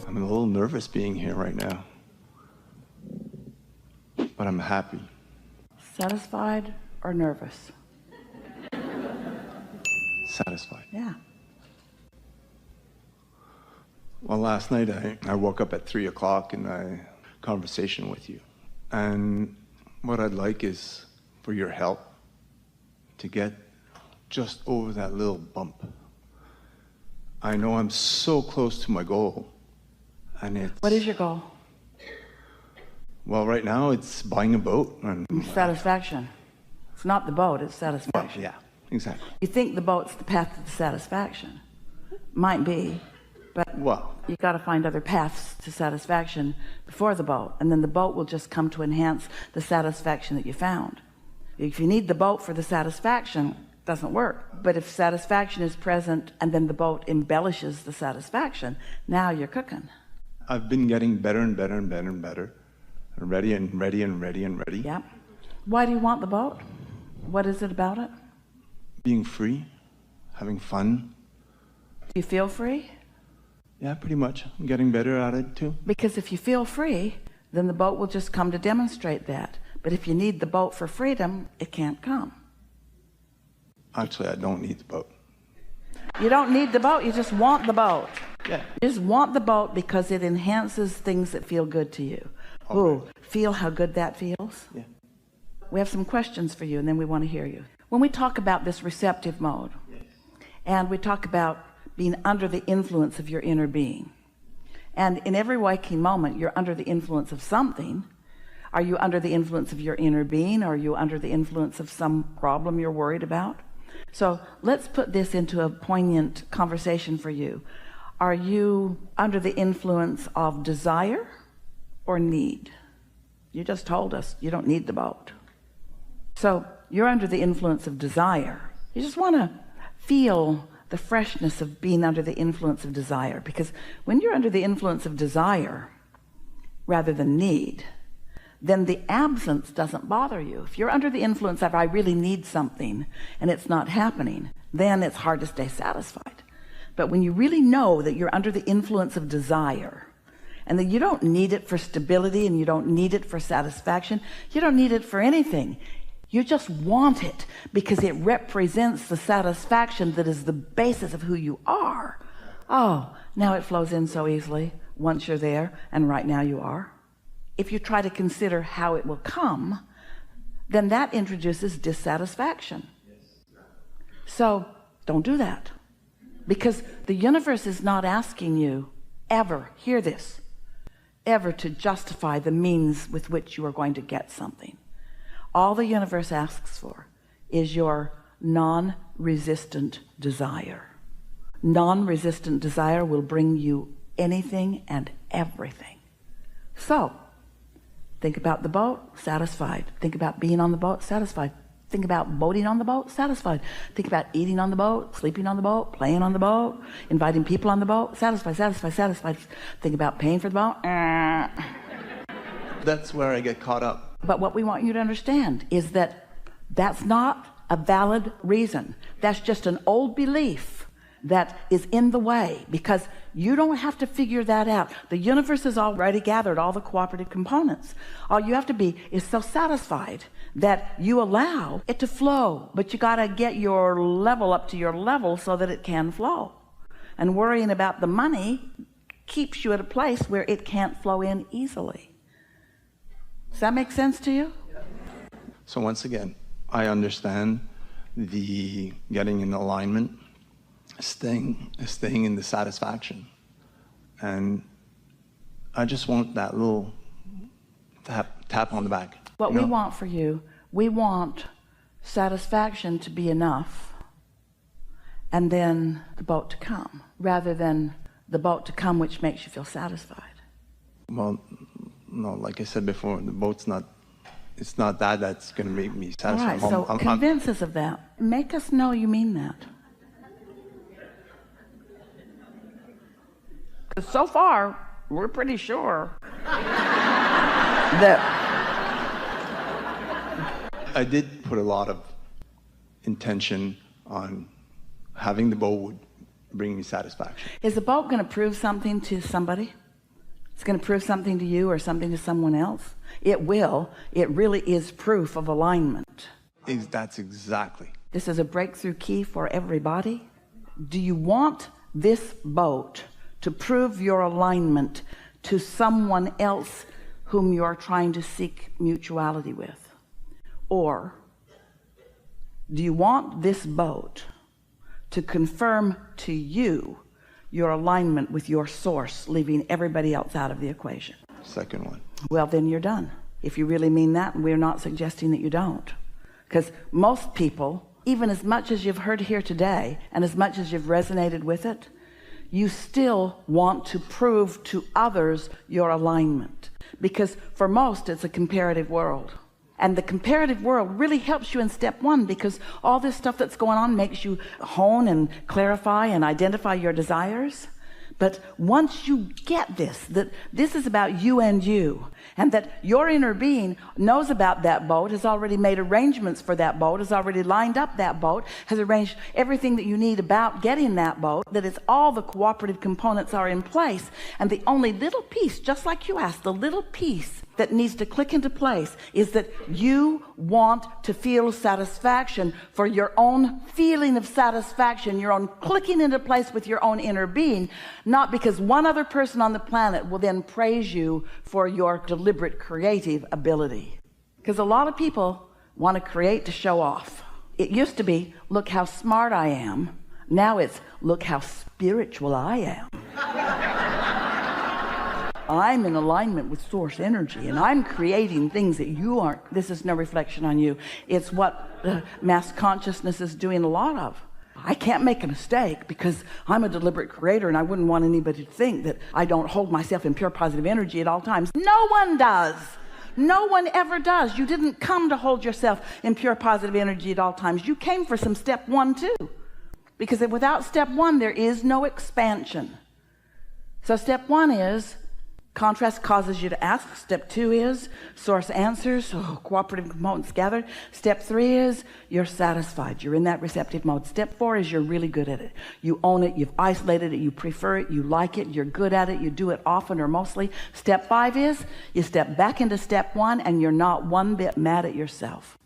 I'm a little nervous being here right now, but I'm happy. Satisfied or nervous? Satisfied. Yeah. Well, last night I woke up at 3 o'clock in a conversation with you. And what I'd like is for your help to get just over that little bump. I know I'm so close to my goal. And it's... What is your goal? Well, right now it's buying a boat. And satisfaction. It's not the boat, it's satisfaction. Well, yeah, exactly. You think the boat's the path to the satisfaction. Might be, but well, you got to find other paths to satisfaction before the boat, and then the boat will just come to enhance the satisfaction that you found. If you need the boat for the satisfaction, it doesn't work. But if satisfaction is present and then the boat embellishes the satisfaction, now you're cooking. I've been getting better and better and better and better. Ready and ready and ready and ready. Yep. Why do you want the boat? What is it about it? Being free, having fun. Do you feel free? Yeah, pretty much. I'm getting better at it too. Because if you feel free, then the boat will just come to demonstrate that. But if you need the boat for freedom, it can't come. Actually, I don't need the boat. You don't need the boat, you just want the boat. Yeah. You just want the boat because it enhances things that feel good to you. Okay. Ooh, feel how good that feels? Yeah. We have some questions for you, and then we want to hear you. When we talk about this receptive mode, Yes. and we talk about being under the influence of your inner being, and in every waking moment you're under the influence of something. Are you under the influence of your inner being? Or are you under the influence of some problem you're worried about? So let's put this into a poignant conversation for you. Are you under the influence of desire or need? You just told us you don't need the boat. So you're under the influence of desire. You just want to feel the freshness of being under the influence of desire, because when you're under the influence of desire rather than need, then the absence doesn't bother you. If you're under the influence of I really need something and it's not happening, then it's hard to stay satisfied. But when you really know that you're under the influence of desire, and that you don't need it for stability, and you don't need it for satisfaction, you don't need it for anything, you just want it because it represents the satisfaction that is the basis of who you are. Oh, now it flows in so easily once you're there, and right now you are. If you try to consider how it will come, then that introduces dissatisfaction. So don't do that, because the universe is not asking you ever, hear this, ever to justify the means with which you are going to get something. All the universe asks for is your non-resistant desire. Non-resistant desire will bring you anything and everything. So think about the boat, satisfied. Think about being on the boat, satisfied. Think about boating on the boat, satisfied. Think about eating on the boat, sleeping on the boat, playing on the boat, inviting people on the boat, satisfied, satisfied, satisfied. Think about paying for the boat. That's where I get caught up. But what we want you to understand is that that's not a valid reason. That's just an old belief that is in the way, because you don't have to figure that out. The universe has already gathered all the cooperative components. All you have to be is so satisfied that you allow it to flow, but you got to get your level up to your level so that it can flow. And worrying about the money keeps you at a place where it can't flow in easily. Does that make sense to you? So once again, I understand the getting in alignment, staying in the satisfaction. And I just want that little tap on the back. What we want for you, we want satisfaction to be enough, and then the boat to come, rather than the boat to come which makes you feel satisfied. Well, no, like I said before, the boat's not, it's not that's going to make me satisfied. All right, so convince us of that. Make us know you mean that. Because so far, we're pretty sure that I did put a lot of intention on having the boat would bring me satisfaction. Is the boat going to prove something to somebody? It's going to prove something to you or something to someone else. It will. It really is proof of alignment. That's exactly. This is a breakthrough key for everybody. Do you want this boat to prove your alignment to someone else whom you are trying to seek mutuality with? Or do you want this boat to confirm to you your alignment with your source, leaving everybody else out of the equation? Second one. Well, then you're done. If you really mean that, and we're not suggesting that you don't. Because most people, even as much as you've heard here today, and as much as you've resonated with it, you still want to prove to others your alignment. Because for most, it's a comparative world. And the comparative world really helps you in step one, because all this stuff that's going on makes you hone and clarify and identify your desires. But once you get this, that this is about you and you, and that your inner being knows about that boat, has already made arrangements for that boat, has already lined up that boat, has arranged everything that you need about getting that boat, that it's all the cooperative components are in place. And the only little piece, just like you asked, the little piece that needs to click into place is that you want to feel satisfaction for your own feeling of satisfaction, your own clicking into place with your own inner being, not because one other person on the planet will then praise you for your deliberate creative ability. Because a lot of people want to create to show off. It used to be, look how smart I am. Now it's, look how spiritual I am. I'm in alignment with source energy, and I'm creating things that you aren't. This is no reflection on you. It's what mass consciousness is doing a lot of. I can't make a mistake because I'm a deliberate creator, and I wouldn't want anybody to think that I don't hold myself in pure positive energy at all times. No one does. No one ever does. You didn't come to hold yourself in pure positive energy at all times. You came for some step one too, because without step one there is no expansion. So step one is contrast causes you to ask. Step two is source answers, cooperative components gathered. Step three is you're satisfied. You're in that receptive mode. Step four is you're really good at it. You own it. You've isolated it. You prefer it. You like it. You're good at it. You do it often or mostly. Step five is you step back into step one and you're not one bit mad at yourself.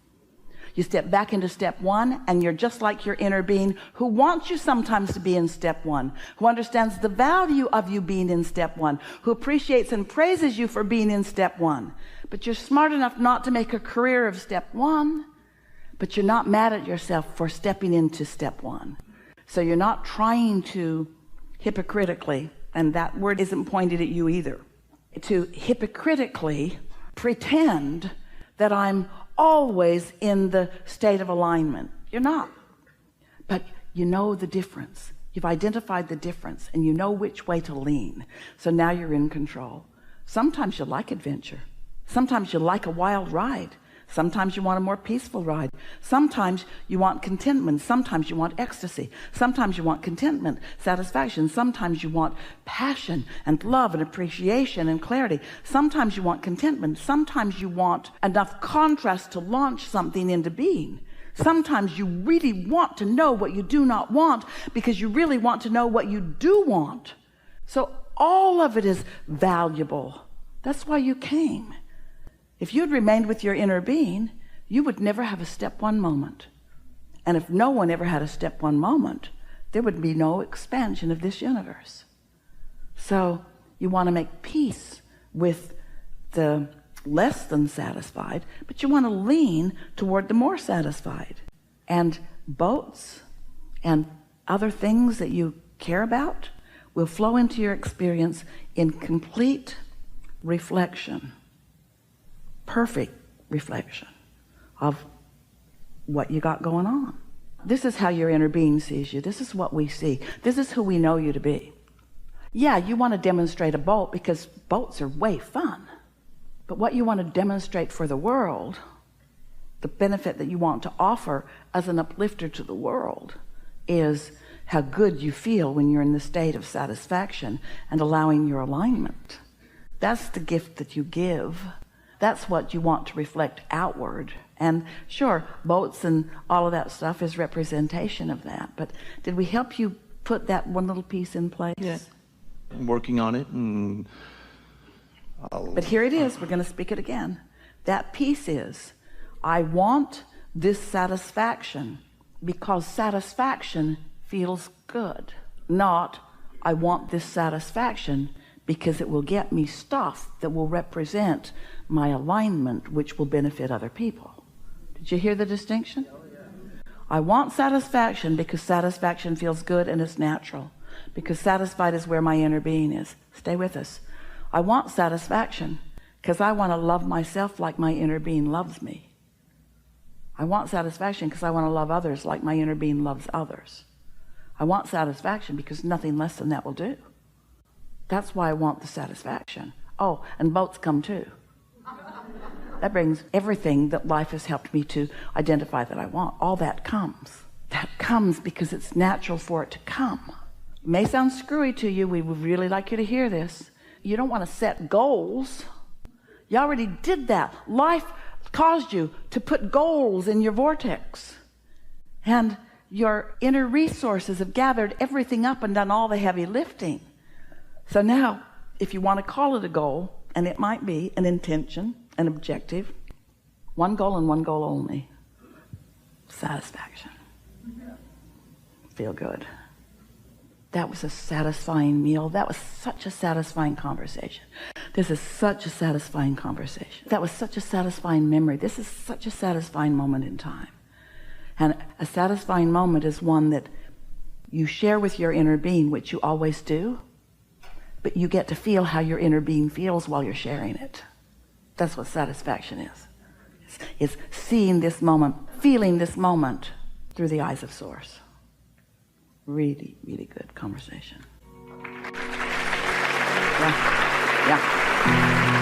You step back into step one and you're just like your inner being who wants you sometimes to be in step one, who understands the value of you being in step one, who appreciates and praises you for being in step one. But you're smart enough not to make a career of step one, but you're not mad at yourself for stepping into step one. So you're not trying to hypocritically, and that word isn't pointed at you either, to hypocritically pretend that I'm always in the state of alignment. You're not. But you know the difference. You've identified the difference and you know which way to lean. So now you're in control. Sometimes you like adventure. Sometimes you like a wild ride. Sometimes you want a more peaceful ride. Sometimes you want contentment. Sometimes you want ecstasy. Sometimes you want contentment, satisfaction. Sometimes you want passion and love and appreciation and clarity. Sometimes you want contentment. Sometimes you want enough contrast to launch something into being. Sometimes you really want to know what you do not want because you really want to know what you do want. So all of it is valuable. That's why you came. If you'd remained with your inner being, you would never have a step one moment. And if no one ever had a step one moment, there would be no expansion of this universe. So you want to make peace with the less than satisfied, but you want to lean toward the more satisfied. And boats and other things that you care about will flow into your experience in complete reflection. Perfect reflection of what you got going on. This is how your inner being sees you. This is what we see. This is who we know you to be. Yeah, you want to demonstrate a boat because boats are way fun. But what you want to demonstrate for the world, the benefit that you want to offer as an uplifter to the world, is how good you feel when you're in the state of satisfaction and allowing your alignment. That's the gift that you give. That's what you want to reflect outward. And sure, boats and all of that stuff is representation of that. But did we help you put that one little piece in place? Yeah. I'm working on it and But here it is. We're going to speak it again. That piece is, I want this satisfaction because satisfaction feels good. Not, I want this satisfaction because it will get me stuff that will represent my alignment, which will benefit other people. Did you hear the distinction? I want satisfaction because satisfaction feels good and it's natural. Because satisfied is where my inner being is. Stay with us. I want satisfaction because I want to love myself like my inner being loves me. I want satisfaction because I want to love others like my inner being loves others. I want satisfaction because nothing less than that will do. That's why I want the satisfaction. Oh, and boats come too. That brings everything that life has helped me to identify that I want. All that comes. That comes because it's natural for it to come. It may sound screwy to you. We would really like you to hear this. You don't want to set goals. You already did that. Life caused you to put goals in your vortex. And your inner resources have gathered everything up and done all the heavy lifting. So now, if you want to call it a goal, and it might be an intention, an objective, one goal and one goal only: satisfaction. Feel good. That was a satisfying meal. That was such a satisfying conversation. This is such a satisfying conversation. That was such a satisfying memory. This is such a satisfying moment in time. And a satisfying moment is one that you share with your inner being, which you always do, but you get to feel how your inner being feels while you're sharing it. That's what satisfaction is. It's seeing this moment, feeling this moment through the eyes of Source. Really, really good conversation. Yeah.